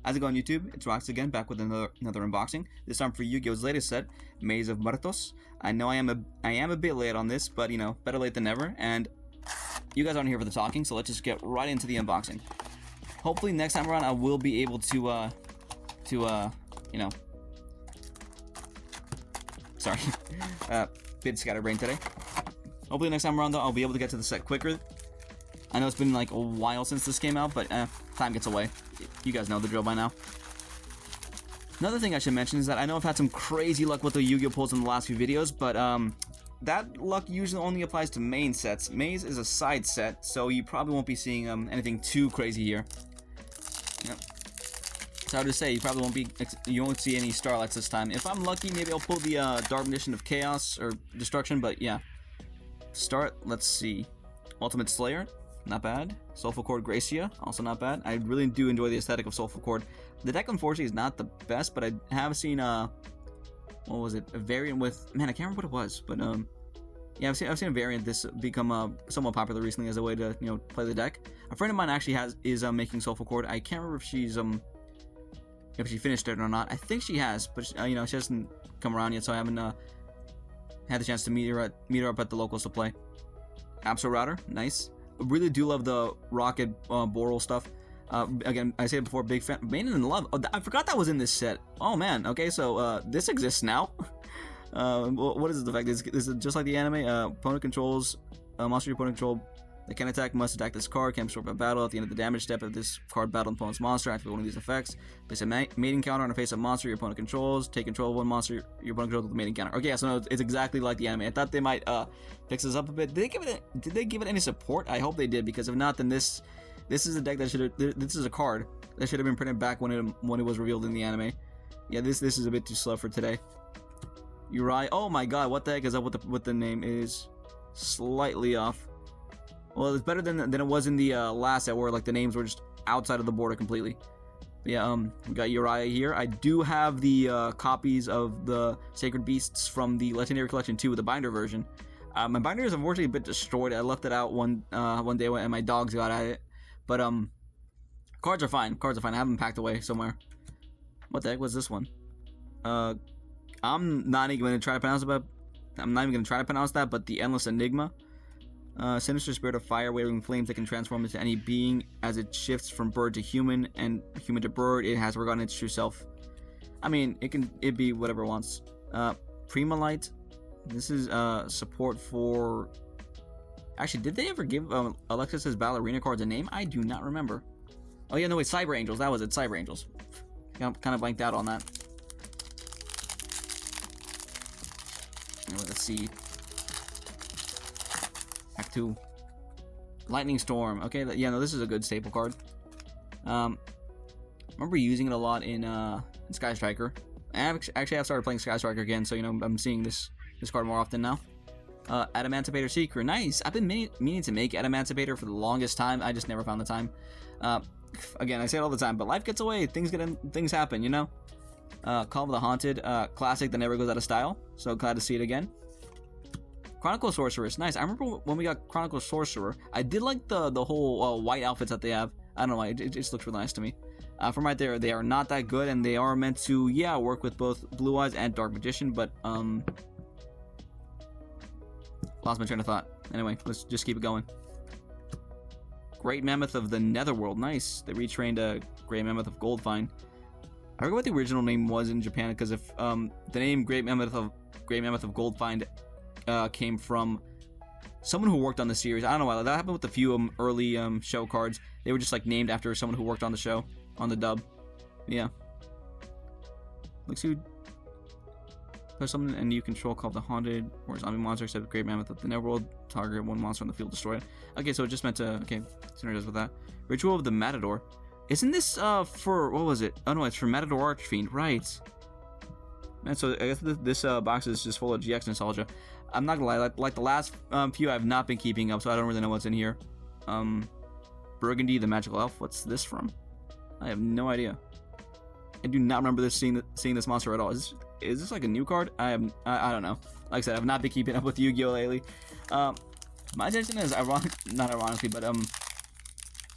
How's it going, YouTube? It's Rox again, back with another unboxing. This time for Yu-Gi-Oh's latest set, Maze of Muertos. I know I am a bit late on this, but you know, better late than never. And you guys aren't here for the talking, so let's just get right into the unboxing. Hopefully next time around I will be able to you know, sorry, bit scatterbrained today. Hopefully next time around though I'll be able to get to the set quicker. I know it's been like a while since this came out, but time gets away. You guys know the drill by now. Another thing I should mention is that I know I've had some crazy luck with the Yu-Gi-Oh pulls in the last few videos, but that luck usually only applies to main sets. Maze is a side set, so you probably won't be seeing anything too crazy here. Yep. So I would just say you won't see any starlights this time. If I'm lucky, maybe I'll pull the Dark Magician of Chaos or Destruction, but yeah. To start, let's see. Ultimate Slayer. Not bad. Soulful Chord Gracia, also not bad. I really do enjoy the aesthetic of Soulful Chord. The deck, unfortunately, is not the best, but I have seen what was it? A variant with, man, I can't remember what it was, but yeah, I've seen a variant this become somewhat popular recently as a way to, you know, play the deck. A friend of mine actually is making Soulful Chord. I can't remember if she finished it or not. I think she has, but you know, she hasn't come around yet, so I haven't had the chance to meet her up at the locals to play. Absol Router, nice. Really do love the Rocket Boral stuff. Again, I said it before, big fan. Maiden in Love. Oh, I forgot that was in this set. Oh man. Okay, so this exists now. What is the fact? This is just like the anime. Opponent controls monster your opponent control. They can attack, must attack this card, can absorb a battle. At the end of the damage step, if this card battled an opponent's monster, activate one of these effects. Place a mating counter on a face-up monster your opponent controls. Take control of one monster your opponent controls with the mating counter. Okay, yeah, so no, it's exactly like the anime. I thought they might fix this up a bit. Did they give it any support? I hope they did, because if not, then this is a deck that should have. This is a card that should have been printed back when it was revealed in the anime. Yeah, this is a bit too slow for today. Uri, oh my god, what the heck is up with the name? Is slightly off. Well, it's better than it was in the last set where like the names were just outside of the border completely. But yeah, we got Uriah here. I do have the copies of the Sacred Beasts from the Legendary Collection 2, the binder version. My binder is unfortunately a bit destroyed. I left it out one day and my dogs got at it. But cards are fine. Cards are fine. I have them packed away somewhere. What the heck was this one? I'm not even going to try to pronounce it, but I'm not even going to try to pronounce that. But the Endless Enigma. Sinister spirit of fire, waving flames that can transform into any being. As it shifts from bird to human and human to bird, it has forgotten its true self. I mean, it be whatever it wants. Primalite. This is support for. Actually, did they ever give Alexis's ballerina cards a name? I do not remember. Oh yeah, no wait, Cyber Angels. That was it, Cyber Angels. Kind of blanked out on that. Anyway, let's see. Act 2. Lightning Storm. Okay, yeah, no, this is a good staple card. I remember using it a lot in Sky Striker. I actually have started playing Sky Striker again, so you know I'm seeing this card more often now. Adamantipator Seeker. Nice. I've been meaning to make Adamantipator for the longest time. I just never found the time. Again, I say it all the time, but life gets away. Things happen, you know. Call of the Haunted. Classic that never goes out of style. So glad to see it again. Chronicle Sorceress, nice. I remember when we got Chronicle Sorcerer. I did like the whole white outfits that they have. I don't know why, it just looks really nice to me. From right there, they are not that good, and they are meant to, yeah, work with both Blue Eyes and Dark Magician, but, lost my train of thought. Anyway, let's just keep it going. Great Mammoth of the Netherworld, nice. They retrained a Great Mammoth of Goldfine. I forget what the original name was in Japan, because if, the name Great Mammoth of Goldfine came from someone who worked on the series. I don't know why. That happened with a few early show cards. They were just like named after someone who worked on the show, on the dub. Yeah. Looks who. There's something and you control called the Haunted or zombie monster, except Great Mammoth of the Netherworld. Target one monster on the field, destroy it. Okay, so it just meant to. Okay, synergize with that. Ritual of the Matador. Isn't this for what was it? Oh no, it's for Matador Archfiend, right? Man, so I guess this box is just full of GX nostalgia. I'm not gonna lie, like the last few I've not been keeping up, so I don't really know what's in here. Burgundy, the Magical Elf. What's this from? I have no idea. I do not remember seeing this monster at all. Is this like a new card? I don't know. Like I said, I've not been keeping up with Yu-Gi-Oh lately. My attention is not ironically, but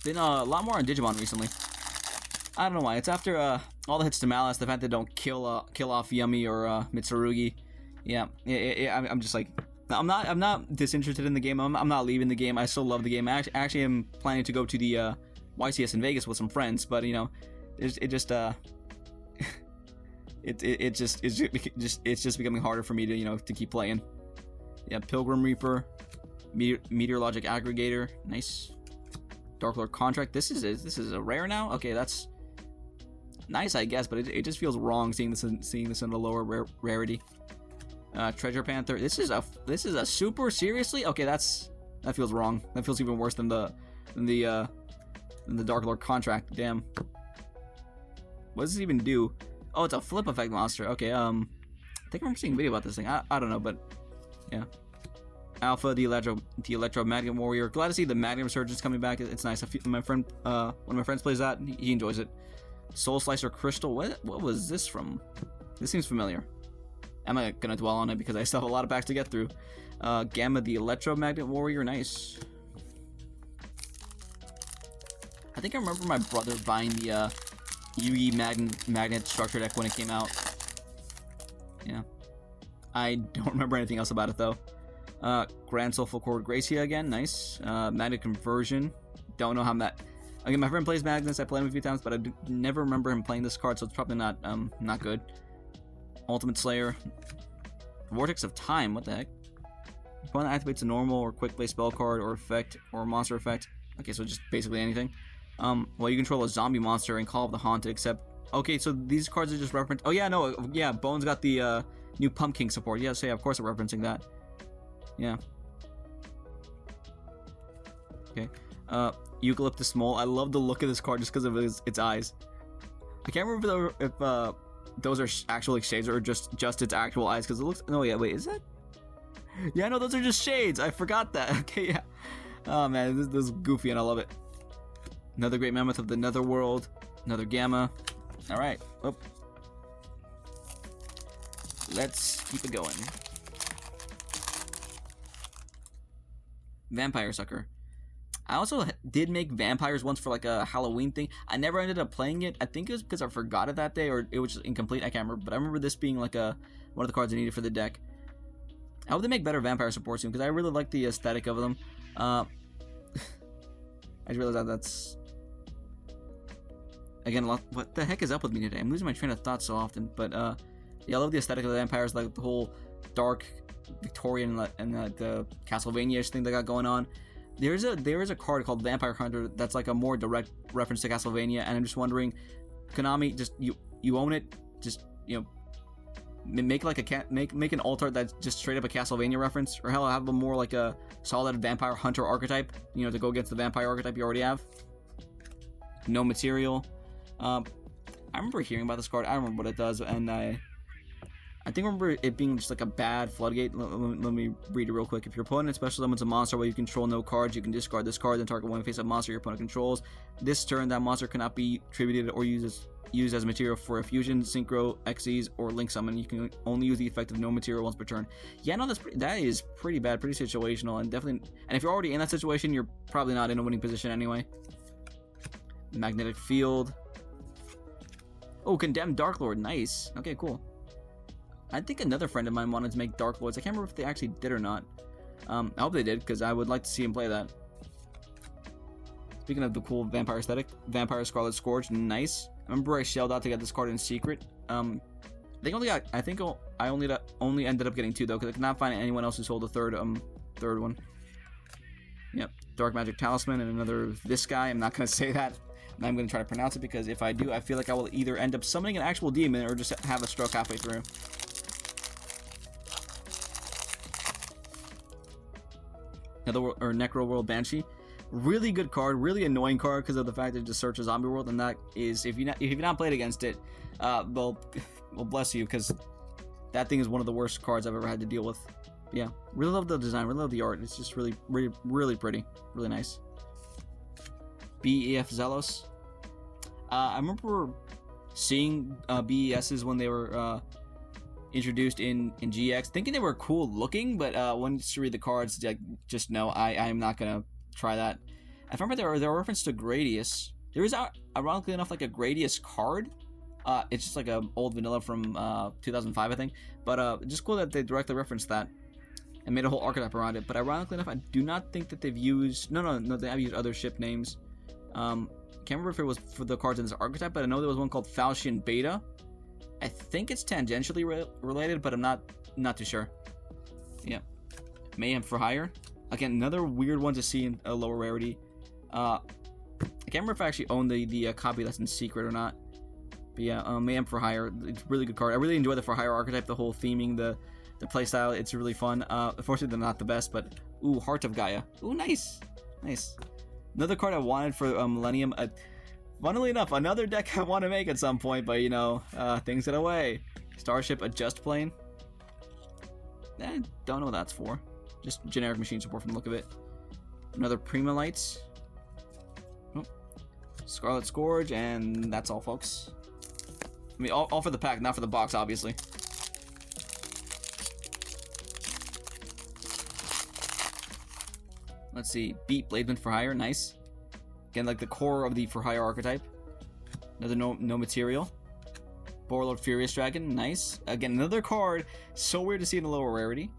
been a lot more on Digimon recently. I don't know why. It's after all the hits to Malice, the fact they don't kill off Yummy or Mitsurugi. Yeah, I'm just like, I'm not disinterested in the game. I'm not leaving the game. I still love the game. I actually am planning to go to the YCS in Vegas with some friends, but you know, it's just becoming harder for me to, you know, to keep playing. Yeah, Pilgrim Reaper, Meteorologic Aggregator, nice. Dark Lord Contract. This is a rare now. Okay, that's nice, I guess, but it just feels wrong seeing this in a lower rarity. Treasure Panther. This is a super, seriously? Okay, that feels wrong. That feels even worse than the Dark Lord Contract. Damn. What does this even do? Oh, it's a flip effect monster. Okay, I think I remember seeing a video about this thing. I don't know, but yeah. Alpha, the Electromagnet Warrior. Glad to see the Magnum Resurgence coming back. It's nice. My friend, one of my friends plays that. He enjoys it. Soul Slicer Crystal. What was this from? This seems familiar. I'm not gonna dwell on it because I still have a lot of packs to get through. Gamma, the Electromagnet Warrior. Nice. I think I remember my brother buying the Yugi Magnet Structure Deck when it came out. Yeah. I don't remember anything else about it though. Grand Soulful Cord Gracia again, nice. Magnet Conversion, don't know how that. Again, my friend plays Magnus. I played him a few times, but I never remember him playing this card, so it's probably not good. Ultimate Slayer, Vortex of Time. What the heck? Opponent activates a normal or quick play spell card or effect or monster effect. Okay, so just basically anything. Well, you control a zombie monster and Call of the Haunted. Except, okay, so these cards are just referenced. Oh yeah, no, yeah, Bones got the new Pumpkin support. Yeah, so yeah, of course we're referencing that. Yeah. Okay. Eucalyptus Mole. I love the look of this card just because of its eyes. I can't remember if those are actual like shades or just its actual eyes because it looks. No, yeah, wait, is that? Yeah, no, those are just shades. I forgot that. Okay, yeah. Oh man, this is goofy and I love it. Another Great Mammoth of the Netherworld. Another Gamma. All right. Oh. Let's keep it going. Vampire Sucker. I also did make vampires once for like a Halloween thing. I never ended up playing it. I think it was because I forgot it that day or it was just incomplete. I can't remember. But I remember this being like one of the cards I needed for the deck. I hope they make better vampire support soon because I really like the aesthetic of them. I just realized that's... Again, what the heck is up with me today? I'm losing my train of thought so often. But yeah, I love the aesthetic of the vampires, like the whole dark Victorian and the Castlevania-ish thing they got going on. There is a card called Vampire Hunter that's like a more direct reference to Castlevania, and I'm just wondering, Konami, just you own it, just you know, make like make an alt art that's just straight up a Castlevania reference, or hell, have a more like a solid Vampire Hunter archetype, you know, to go against the vampire archetype you already have. No material. I remember hearing about this card. I don't remember what it does, and I think I remember it being just like a bad floodgate. Let me read it real quick. If your opponent special summons a monster while you control no cards, you can discard this card and target one face-up monster your opponent controls. This turn, that monster cannot be attributed or used as material for a fusion, synchro, Xyz, or link summon. You can only use the effect of no material once per turn. Yeah, no, that is pretty bad, pretty situational, and definitely. And if you're already in that situation, you're probably not in a winning position anyway. Magnetic Field. Oh, Condemned Dark Lord, nice. Okay, cool. I think another friend of mine wanted to make Dark Lords. I can't remember if they actually did or not. I hope they did, because I would like to see him play that. Speaking of the cool vampire aesthetic, Vampire Scarlet Scourge, nice. I remember I shelled out to get this card in secret. I only ended up getting 2 though, because I could not find anyone else who sold a third one. Yep, Dark Magic Talisman and another this guy. I'm not gonna say that. I'm going to try to pronounce it because if I do, I feel like I will either end up summoning an actual demon or just have a stroke halfway through. Necro World Banshee. Really good card, really annoying card because of the fact that it just searches Zombie World, and that is, if you've not played against it, well bless you, because that thing is one of the worst cards I've ever had to deal with. Yeah, really love the design, really love the art. It's just really pretty, really nice. BEF Zelos. I remember seeing BESs when they were introduced in GX, thinking they were cool looking, but once you read the cards, like, just no, I'm not gonna try that. I remember there were reference to Gradius. There is, ironically enough, like a Gradius card. It's just like an old vanilla from 2005, I think. But just cool that they directly referenced that and made a whole archetype around it. But ironically enough, I do not think that they've used... No, they have used other ship names. Can't remember if it was for the cards in this archetype, but I know there was one called Falchion Beta. I think it's tangentially related, but I'm not too sure. Yeah. Mayhem for Hire. Again, another weird one to see in a lower rarity. I can't remember if I actually own the copy that's in secret or not. But yeah, Mayhem for Hire. It's a really good card. I really enjoy the For Hire archetype, the whole theming, the playstyle. It's really fun. Unfortunately, they're not the best, but... Ooh, Heart of Gaia. Ooh, nice. Nice. Another card I wanted for Millennium. Funnily enough, another deck I want to make at some point, but you know, things get away. Starship Adjust Plane. Don't know what that's for. Just generic machine support from the look of it. Another Prima Lights. Oh. Scarlet Scourge, and that's all, folks. I mean, all for the pack, not for the box, obviously. Let's see. Beat Bladesman for Hire, nice. Again, like the core of the For Hire archetype. Another no material. Borlord Furious Dragon, nice. Again, another card. So weird to see in a lower rarity.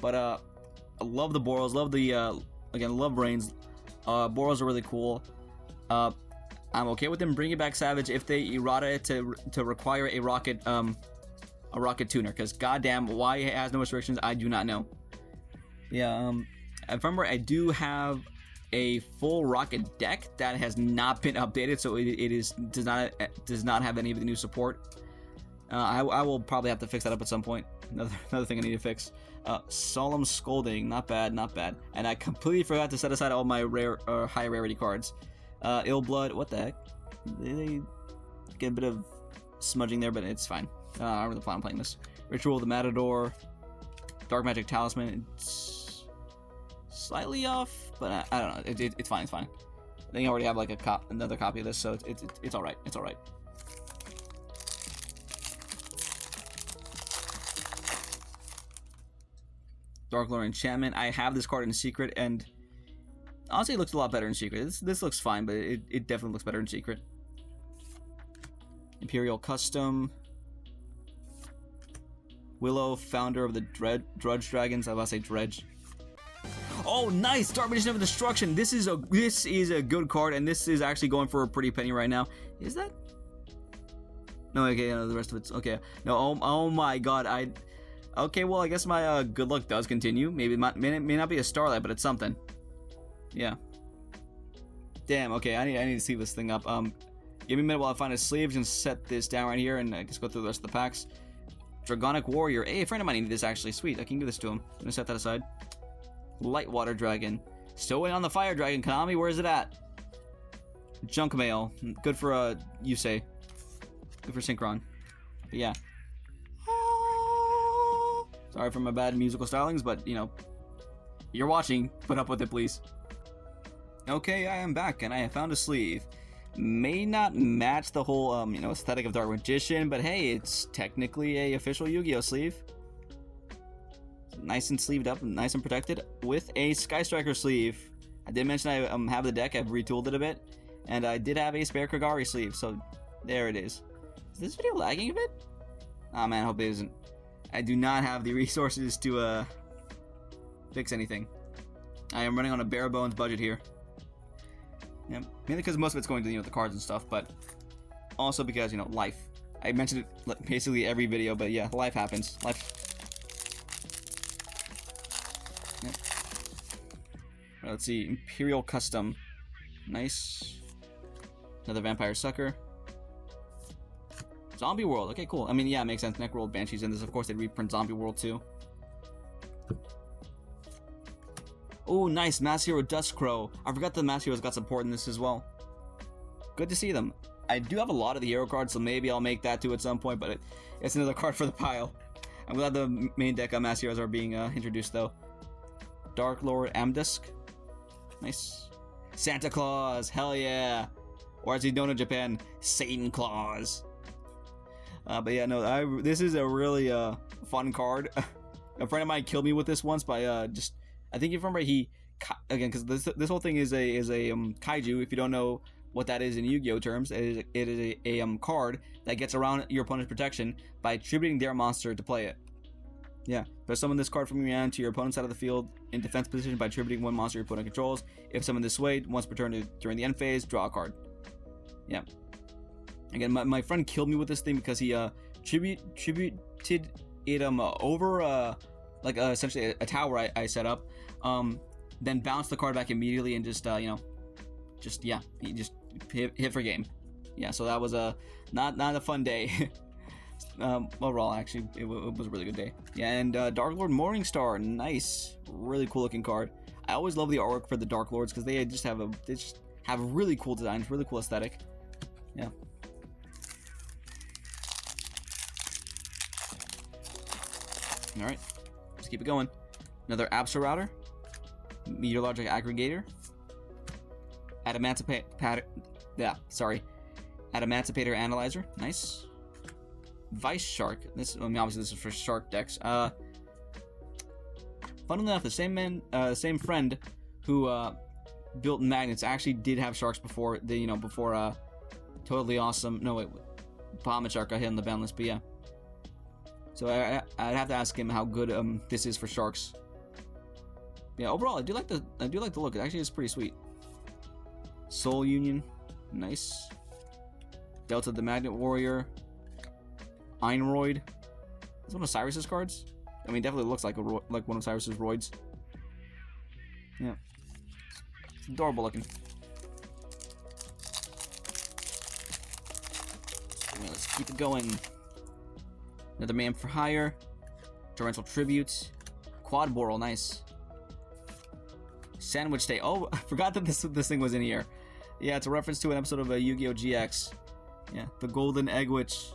But I love the Borals, love the again, love Reigns. Borals are really cool. I'm okay with them bringing back Savage if they errata it to require a rocket tuner, because goddamn, why it has no restrictions, I do not know. Yeah, I remember I do have a full rocket deck that has not been updated, so it does not have any of the new support. I will probably have to fix that up at some point. Another thing I need to fix. Solemn Scolding, not bad, not bad. And I completely forgot to set aside all my rare high rarity cards. Ill Blood, what the heck? They get a bit of smudging there, but it's fine. I don't really plan on playing this. Ritual of the Matador, Dark Magic Talisman. It's slightly off, but I don't know. It's fine. It's fine. I think I already have like another copy of this, so it's all right. It's all right. Dark Lore Enchantment. I have this card in secret, and honestly, it looks a lot better in secret. This looks fine, but it definitely looks better in secret. Imperial Custom. Willow, founder of the Drudge Dragons. I was about to say Dredge. Oh, nice! Dark Magician of Destruction. This is a good card, and this is actually going for a pretty penny right now. Is that? No, okay, no, the rest of it's okay. No, oh my god, okay, well, I guess my good luck does continue. Maybe it may not be a Starlight, but it's something. Yeah. Damn. Okay, I need to see this thing up. Give me a minute while I find a sleeve and set this down right here, and I just go through the rest of the packs. Dragonic Warrior. Hey, a friend of mine needed this actually. Sweet. I can give this to him. I'm gonna set that aside. Lightwater Dragon. Still waiting on the Fire Dragon. Konami, where is it at? Junk Mail. Good for Yusei. Good for Synchron. But yeah. Sorry for my bad musical stylings, but you know, you're watching. Put up with it, please. Okay, I am back, and I have found a sleeve. May not match the whole aesthetic of Dark Magician, but hey, it's technically a official Yu-Gi-Oh sleeve. Nice and sleeved up, nice and protected, with a Sky Striker sleeve. I did mention I have the deck. I've retooled it a bit, and I did have a spare Kagari sleeve, so there it is. Is this video lagging a bit? Oh man, I hope it isn't. I do not have the resources to fix anything. I am running on a bare bones budget here. Yeah, mainly because most of it's going to the cards and stuff, but also because life. I mentioned it basically every video, but yeah, life happens. Life. Yeah. Right, let's see, Imperial Custom, nice. Another Vampire Sucker. Zombie World, okay, cool. I mean, yeah, it makes sense. Necroworld Banshee's in this. Of course, they'd reprint Zombie World too. Oh, nice. Mass Hero Dustcrow. I forgot the Mass Heroes got support in this as well. Good to see them. I do have a lot of the hero cards, so maybe I'll make that too at some point, but it's another card for the pile. I'm glad the main deck of Mass Heroes are being introduced, though. Dark Lord Amdusk. Nice. Santa Claus. Hell yeah. Or as he's known in Japan, Satan Claus. But yeah, no, this is a really fun card. A friend of mine killed me with this once by I think you remember again, because this whole thing is a kaiju. If you don't know what that is in Yu-Gi-Oh terms. It is a card that gets around your opponent's protection by attributing their monster to play it. Yeah, but summon this card from your hand to your opponent's side of the field in defense position by attributing one monster your opponent controls. If summoned this way, once per turn during the end phase, draw a card. Yeah. Again, my friend killed me with this thing because he tributed it over like essentially a tower I set up. Then bounced the card back immediately and just he just hit for game. Yeah, so that was not a fun day. Overall, actually, it was a really good day. Yeah, and Dark Lord Morningstar, nice, really cool looking card. I always love the artwork for the Dark Lords because they just have really cool designs, really cool aesthetic. Yeah. All right, let's keep it going. Another Absa Router, Meteorologic Aggregator, Adamantipator Analyzer, nice. Vice Shark. Obviously this is for shark decks. Funnily enough, the same friend who built magnets actually did have sharks before before Totally Awesome. No wait, Bahamut Shark got hit on the ban list, but yeah. So I'd have to ask him how good this is for sharks. Yeah, overall I do like the look. It actually is pretty sweet. Soul Union, nice. Delta the Magnet Warrior. Einroid. Is one of Cyrus's cards? I mean, definitely looks like one of Cyrus's roids. Yeah. It's adorable looking. Anyway, let's keep it going. Another Man for Hire. Torrential Tribute. Quad Boral, nice. Sandwich Day. Oh, I forgot that this thing was in here. Yeah, it's a reference to an episode of Yu-Gi-Oh! GX. Yeah, the Golden Egg Witch.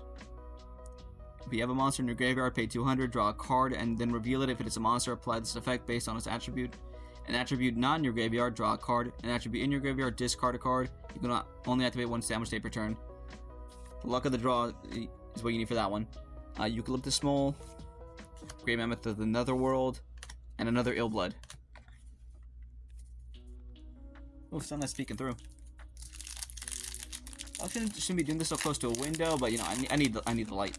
If you have a monster in your graveyard, pay 200, draw a card, and then reveal it. If it is a monster, apply this effect based on its attribute. An attribute not in your graveyard, draw a card. An attribute in your graveyard, discard a card. You can only activate one Sandwich Day per turn. The luck of the draw is what you need for that one. Eucalyptus Mole, Great Mammoth of the Netherworld, and another Ill Blood. Oh, sun that's peeking through. I shouldn't be doing this so close to a window, but I need the light.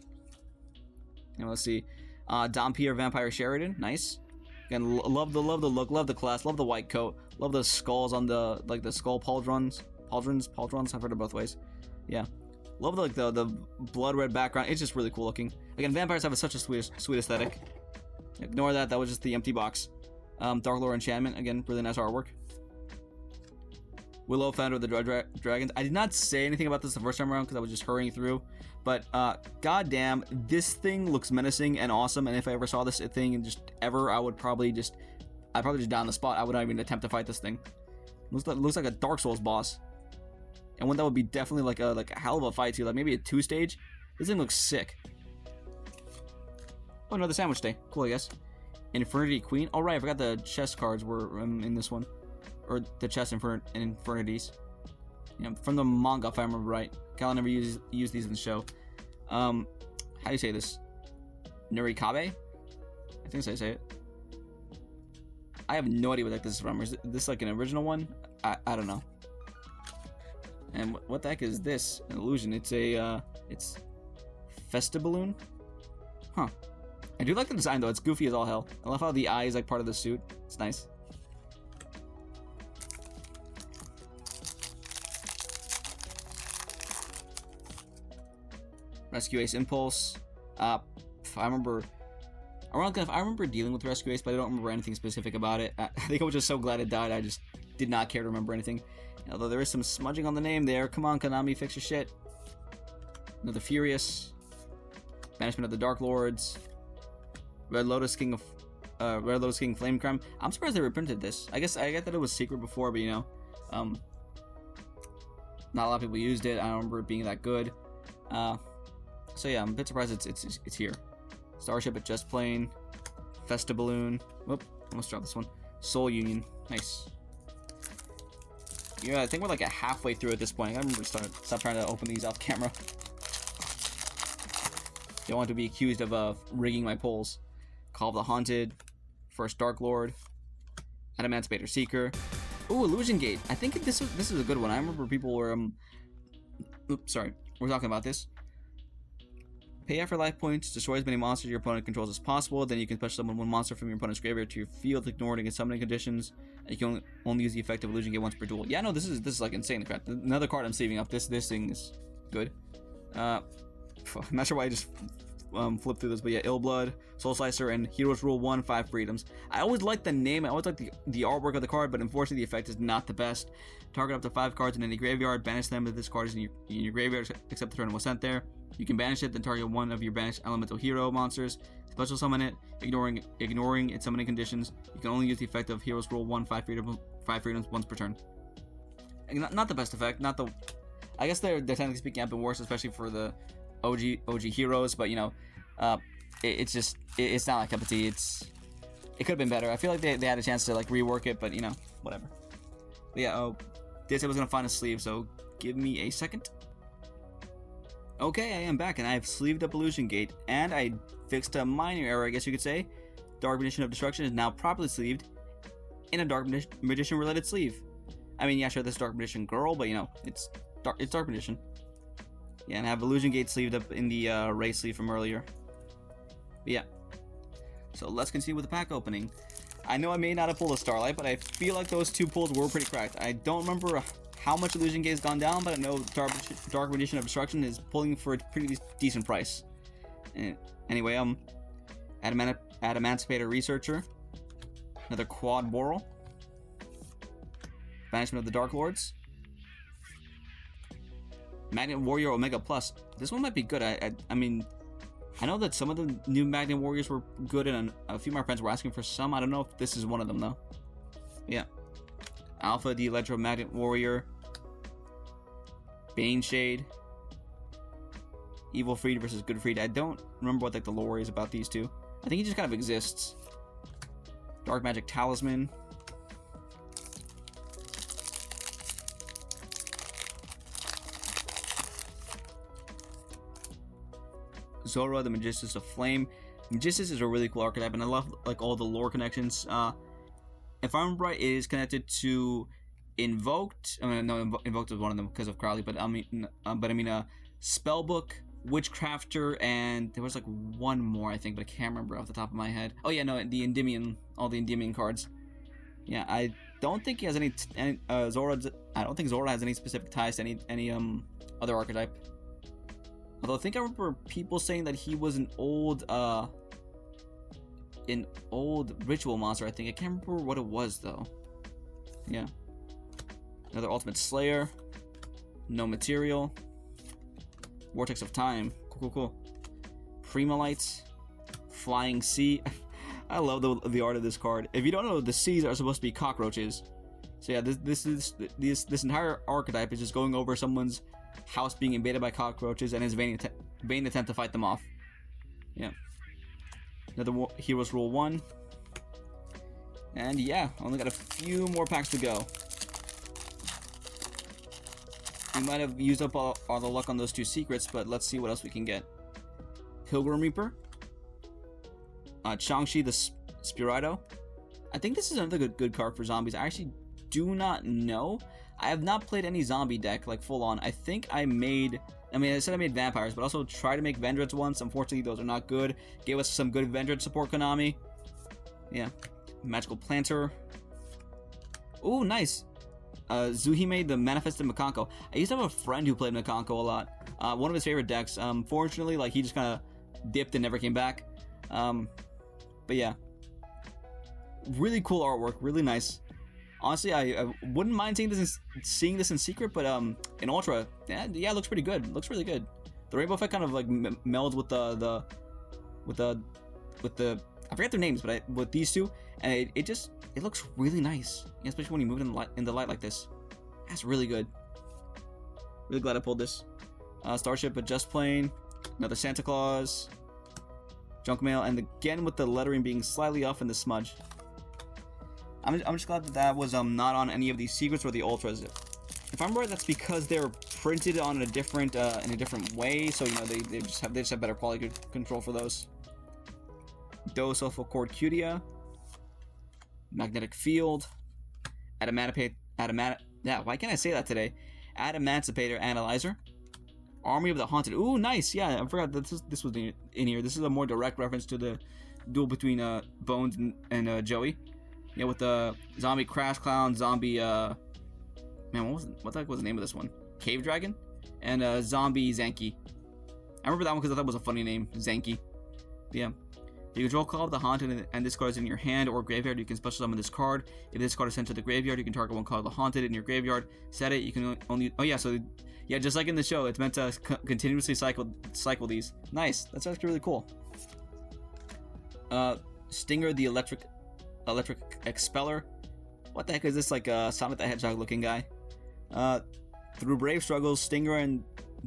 Let's see. Dompier Vampire Sheridan, nice. Again, love the look, love the class, love the white coat, love the skulls on the skull pauldrons. I've heard it both ways. Yeah, love the blood red background. It's just really cool looking. Again, vampires have such a sweet aesthetic. Ignore that. That was just the empty box. Dark Lore Enchantment, again, really nice artwork. Willow, founder of the Dragons. I did not say anything about this the first time around because I was just hurrying through. But goddamn, this thing looks menacing and awesome. And if I ever saw this thing and I'd probably just die on the spot. I would not even attempt to fight this thing. Looks like a Dark Souls boss. And one that would be definitely like a hell of a fight too. Like maybe a 2-stage. This thing looks sick. Oh, another Sandwich Day. Cool, I guess. Infernity Queen. Oh right, I forgot the chest cards were in this one. Or the chest infernities. From the manga, if I remember right. Cal never used these in the show. How do you say this? Nurikabe? I think that's how you say it. I have no idea what this is from. Is this like an original one? I don't know. And what the heck is this? An illusion. It's Festiballoon? Huh. I do like the design though. It's goofy as all hell. I love how the eye is like part of the suit. It's nice. Rescue Ace Impulse. I remember dealing with Rescue Ace, but I don't remember anything specific about it. I think I was just so glad it died. I just did not care to remember anything. Although there is some smudging on the name there. Come on, Konami, fix your shit. Another Furious. Banishment of the Dark Lords. Red Lotus King Flame Crime. I'm surprised they reprinted this. I get that it was secret before, but not a lot of people used it. I don't remember it being that good. So yeah, I'm a bit surprised it's here. Starship at Just Plane. Festiballoon. Whoop, almost dropped this one. Soul Union. Nice. Yeah, I think we're like halfway through at this point. I remember stop trying to open these off camera. Don't want to be accused of rigging my polls. Call of the Haunted. First Dark Lord. Adamantipator Seeker. Ooh, Illusion Gate. I think this is a good one. I remember people were oops, sorry. We're talking about this. Pay after life points, destroy as many monsters your opponent controls as possible. Then you can special summon one monster from your opponent's graveyard to your field, ignoring against summoning conditions. And you can only use the effect of Illusion Gate once per duel. Yeah, no, this is like insane crap. Another card I'm saving up. This thing is good. I'm not sure why I just flipped through this, but yeah, Illblood, Soul Slicer, and Heroes Rule 1, 5 freedoms. I always like the name, I always like the artwork of the card, but unfortunately the effect is not the best. Target up to 5 cards in any graveyard, banish them if this card is in your graveyard, except the turn it was sent there. You can banish it, then target one of your banished elemental hero monsters, special summon it, ignoring its summoning conditions. You can only use the effect of Heroes Rule 1, 5 freedoms once per turn. Not the best effect, not the... I guess they're technically speaking have been worse, especially for the OG heroes, but you know, it's not like cup of tea. It could have been better. I feel like they had a chance to like rework it, but you know, whatever. But yeah, this I was gonna find a sleeve, so give me a second. Okay, I am back, and I have sleeved up Illusion Gate, and I fixed a minor error, I guess you could say. Dark Magician of Destruction is now properly sleeved in a Dark Magician related sleeve. I mean, yeah, sure, this Dark Magician girl, but you know, it's Dark Magician. Yeah, and I have Illusion Gate sleeved up in the Ray sleeve from earlier. But yeah. So let's continue with the pack opening. I know I may not have pulled a Starlight, but I feel like those two pulls were pretty cracked. I don't remember how much Illusion Gate has gone down, but I know Dark Magician of Destruction is pulling for a pretty decent price. And anyway, Adamantipator Researcher. Another Quad Boral. Banishment of the Dark Lords. Magnet Warrior Omega Plus. This one might be good. I mean, I know that some of the new Magnet Warriors were good, and a few of my friends were asking for some. I don't know if this is one of them, though. Yeah. Alpha the Electromagnet Warrior. Bane Shade. Evil Freed versus Good Freed. I don't remember what like the lore is about these two. I think he just kind of exists. Dark Magic Talisman. Zora, the Magistus of Flame. Magistus is a really cool archetype, and I love like all the lore connections. If I remember right, it is connected to Invoked. I mean, no, Invoked is one of them because of Crowley, but I mean, Spellbook, Witchcrafter, and there was like one more I think, but I can't remember off the top of my head. Oh yeah, no, the Endymion, all the Endymion cards. Yeah, I don't think he has any Zora. I don't think Zora has any specific ties to any other archetype. Although I think I remember people saying that he was an old ritual monster, I think. I can't remember what it was, though. Yeah. Another Ultimate Slayer. No Material. Vortex of Time. Cool. Primalites. Flying Sea. I love the art of this card. If you don't know, the seas are supposed to be cockroaches. So yeah, this entire archetype is just going over someone's house being invaded by cockroaches and his vain attempt to fight them off. Yeah. Another Heroes Rule 1. And yeah, only got a few more packs to go. We might have used up all the luck on those two secrets, but let's see what else we can get. Pilgrim Reaper. Changshi the Spirito. I think this is another good card for zombies. I actually do not know. I have not played any zombie deck, like full on. I think I made vampires, but also tried to make Vendreads once. Unfortunately, those are not good. Gave us some good Vendread support, Konami. Yeah. Magical Planter. Ooh, nice. Zuhime, the Manifested Makanko. I used to have a friend who played Makanko a lot. One of his favorite decks. Fortunately, like, he just kind of dipped and never came back. But yeah. Really cool artwork. Really nice. Honestly, I wouldn't mind seeing this in secret, but in Ultra, yeah, it looks pretty good. It looks really good. The rainbow effect kind of like melds with the I forget their names, but with these two, and it looks really nice, especially when you move it in the light like this. That's really good. Really glad I pulled this. Starship Adjust Plane, another Santa Claus, Junk Mail, and again with the lettering being slightly off in the smudge. I'm just glad that was not on any of these secrets or the ultras. If I'm right, that's because they're printed on a different in a different way, so you know they just have better quality control for those. Dose of Accord Cutia, Magnetic Field, Yeah, why can't I say that today? Adamantipator Analyzer. Army of the Haunted. Ooh, nice. Yeah, I forgot that this was in here. This is a more direct reference to the duel between Bones and Joey. Yeah, with the zombie Crash Clown, zombie man, what the heck was the name of this one? Cave Dragon, and zombie Zanky. I remember that one because I thought it was a funny name, Zanky. But yeah. You control Call of the Haunted and this card is in your hand or graveyard. You can special summon this card. If this card is sent to the graveyard, you can target one Call of the Haunted in your graveyard. Set it. You can only. Oh yeah, so yeah, just like in the show, it's meant to continuously cycle these. Nice. That's actually really cool. Stinger the electric expeller. What the heck is this? Like a Sonic the Hedgehog looking guy. Through brave struggles, Stinger and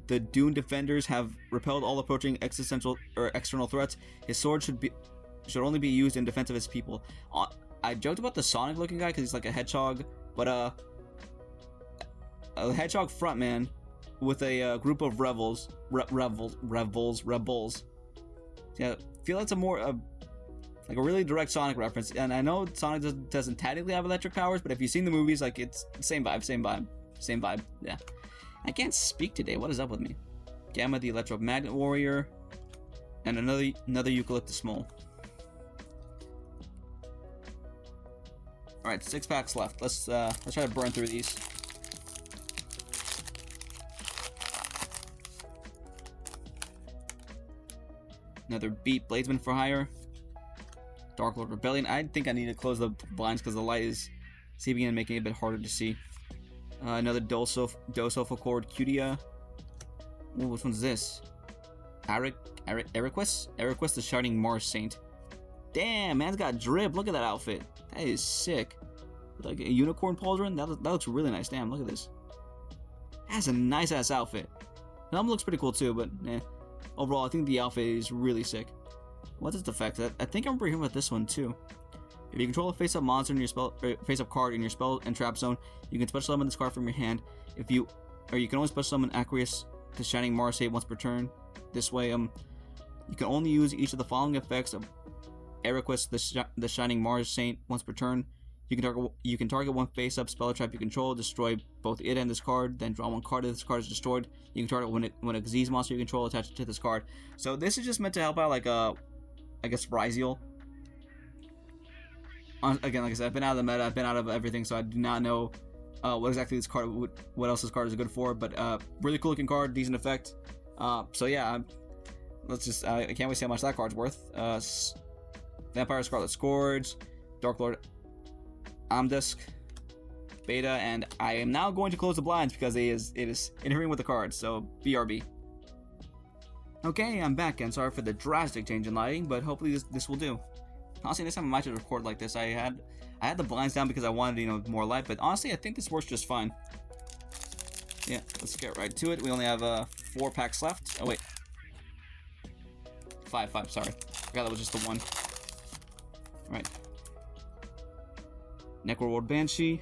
the Dune Defenders have repelled all approaching existential or external threats. His sword should only be used in defense of his people. I joked about the Sonic looking guy because he's like a hedgehog, but a hedgehog frontman with a group of rebels. Yeah, I feel that's a more like a really direct Sonic reference. And I know Sonic doesn't technically have electric powers, but if you've seen the movies, like it's same vibe. Yeah. I can't speak today. What is up with me? Gamma the Electromagnet Warrior, and another Eucalyptus Mole. All right, 6 packs left. Let's try to burn through these. Another Beat Bladesman for hire. Dark Lord Rebellion. I think I need to close the blinds because the light is seeping in and making it a bit harder to see. Another Dosofa Cord Cutia. Ooh, which one's this? Eriquist the Shining Mars Saint. Damn, man's got drip. Look at that outfit. That is sick. Like a unicorn pauldron. That looks really nice. Damn, look at this. That's a nice ass outfit. The helmet looks pretty cool too, but overall, I think the outfit is really sick. What's its effect? I think I remember hearing about this one too. If you control a face-up monster in your face-up card in your spell and trap zone, you can special summon this card from your hand. You can only special summon Aqueous the Shining Mars Saint once per turn. This way, you can only use each of the following effects of Eriquist the Shining Mars Saint once per turn. You can target one face-up spell or trap you control, destroy both it and this card, then draw one card if this card is destroyed. You can target when a disease monster you control attached to this card. So this is just meant to help out like I guess Ryziel. Again, like I said, I've been out of the meta, I've been out of everything, so I do not know what exactly this card, what else this card is good for, but really cool looking card, decent effect. So yeah, let's just, I can't wait to see how much that card's worth. Vampire Scarlet Scourge, Dark Lord Amdusk, Beta, and I am now going to close the blinds because it is interfering with the cards, so BRB. Okay, I'm back, and sorry for the drastic change in lighting, but hopefully this will do. Honestly, next time I might just record like this. I had the blinds down because I wanted, more light, but honestly, I think this works just fine. Yeah, let's get right to it. We only have 4 packs left. Oh wait, 5, sorry. I forgot that was just the one. All right. Necroward Banshee,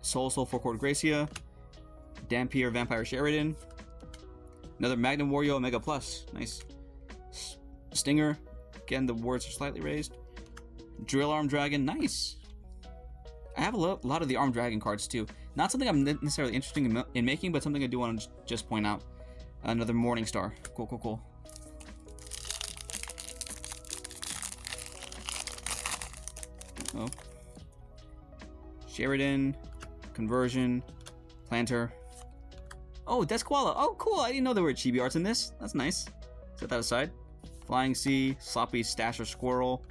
Soul 4-Cord Gracia, Dampier Vampire Sheridan, another Magnum Wario Omega Plus. Nice. Stinger. Again, the words are slightly raised. Drill Arm Dragon, nice. I have a lot of the Arm Dragon cards too. Not something I'm necessarily interested in making, but something I do want to just point out. Another Morning Star, cool. Oh, Sheridan, Conversion, Planter. Oh, Desquala. Oh, cool. I didn't know there were chibi arts in this. That's nice. Set that aside. Flying Sea, Sloppy Stasher Squirrel,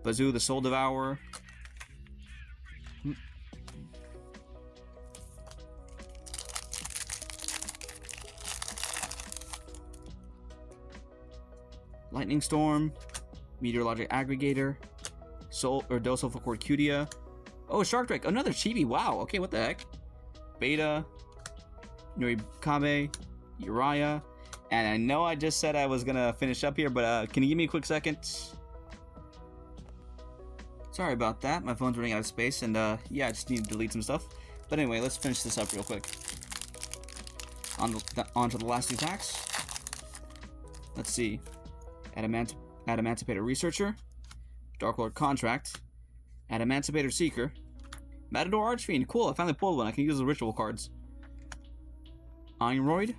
Bazoo the Soul Devourer. Lightning Storm, Meteorologic Aggregator, Docile for Cutia. Oh, Shark Drake, another chibi. Wow. Okay, what the heck? Beta, Norikabe, Uriah. And I know I just said I was gonna finish up here, but can you give me a quick second? Sorry about that. My phone's running out of space, and yeah, I just need to delete some stuff. But anyway, let's finish this up real quick. On to the last 2 packs. Let's see. Adamantipator Researcher, Dark Lord Contract, Adamantipator Seeker, Matador Archfiend. Cool, I finally pulled one. I can use the ritual cards. Einroyd.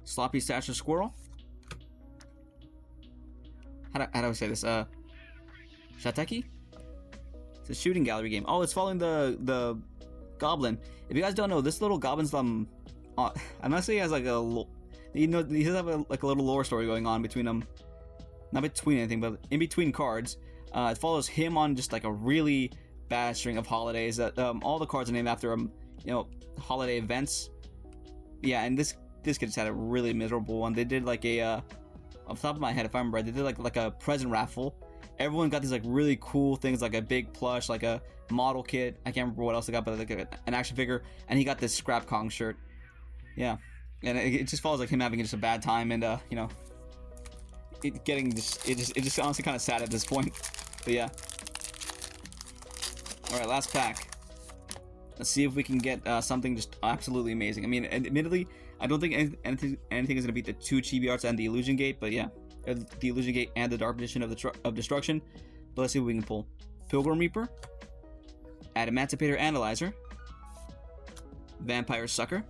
Sloppy Stash of Squirrel. How do I say this? Shateki? It's a shooting gallery game. Oh, it's following the goblin. If you guys don't know, this little goblin's I'm not saying he has like a, you know, he does have a little lore story going on between them. Not between anything, but in between cards. It follows him on just like a really bad string of holidays. That all the cards are named after you know, holiday events. Yeah, and this kid just had a really miserable one. They did like a off the top of my head, if I remember right, they did like a present raffle. Everyone got these like really cool things, like a big plush, like a model kit. I can't remember what else they got, but like an action figure. And he got this Scrap Kong shirt. Yeah, and it just follows like him having just a bad time, and you know, it just honestly kind of sad at this point. But yeah. All right, last pack. Let's see if we can get something just absolutely amazing. I mean, admittedly, I don't think anything is going to beat the 2 Chibi Arts and the Illusion Gate, but yeah. The Illusion Gate and the Dark Edition of Destruction. But let's see what we can pull. Pilgrim Reaper. Adamantipator Analyzer. Vampire Sucker.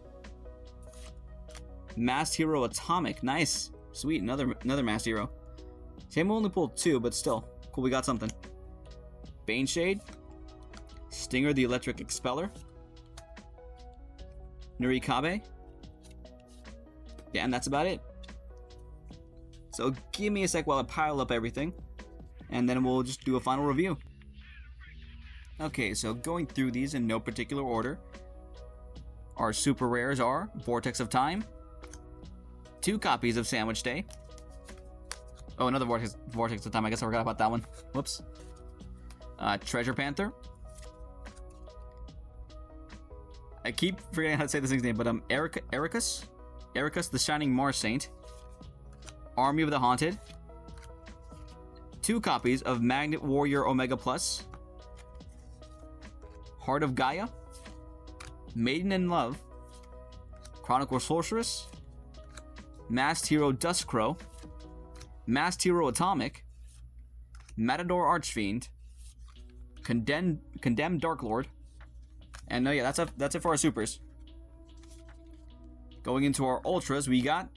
Masked Hero Atomic. Nice. Sweet. Another Masked Hero. Shame we only pulled 2, but still. Cool, we got something. Baneshade. Stinger the Electric Expeller. Nurikabe. Yeah, and that's about it. So give me a sec while I pile up everything, and then we'll just do a final review. Okay, so going through these in no particular order. Our super rares are Vortex of Time, 2 copies of Sandwich Day. Oh, another Vortex of Time. I guess I forgot about that one. Whoops. Treasure Panther. I keep forgetting how to say this thing's name, but Ericus the Shining Mars Saint. Army of the Haunted. 2 copies of Magnet Warrior Omega Plus. Heart of Gaia. Maiden in Love. Chronicle Sorceress. Masked Hero Duskcrow. Masked Hero Atomic. Matador Archfiend. Condemned Dark Lord. And no, yeah, that's it for our supers. Going into our ultras, we got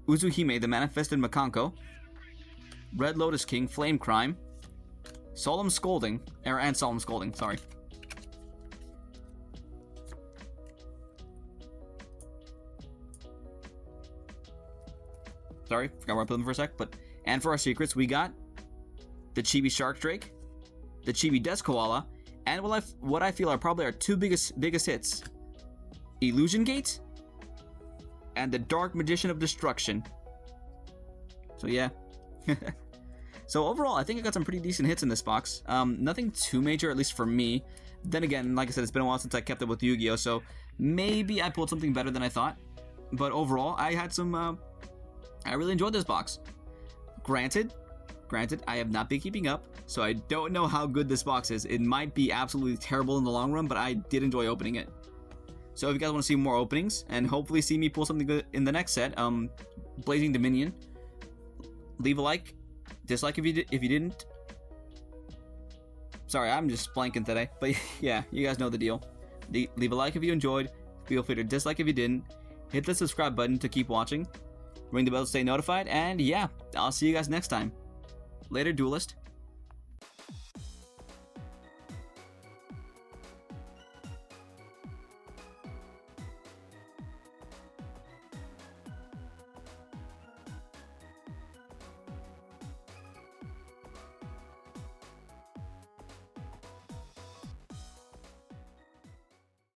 Uzuhime, the Manifested Makanko. Red Lotus King, Flame Crime. Solemn Scolding, and Solemn Scolding, sorry. Sorry, forgot where I put them for a sec, but... And for our secrets, we got the Chibi Shark Drake, the Chibi Death Koala, and what I feel are probably our 2 biggest hits. Illusion Gate, and the Dark Magician of Destruction. So yeah. So overall, I think I got some pretty decent hits in this box. Nothing too major, at least for me. Then again, like I said, it's been a while since I kept up with Yu-Gi-Oh! So maybe I pulled something better than I thought. But overall, I had some... I really enjoyed this box. Granted, I have not been keeping up, so I don't know how good this box is. It might be absolutely terrible in the long run, but I did enjoy opening it. So if you guys want to see more openings, and hopefully see me pull something good in the next set, Blazing Dominion, leave a like, dislike if you didn't. Sorry, I'm just blanking today, but yeah, you guys know the deal. Leave a like if you enjoyed, feel free to dislike if you didn't, hit the subscribe button to keep watching, ring the bell to stay notified, and yeah, I'll see you guys next time. Later, Duelist.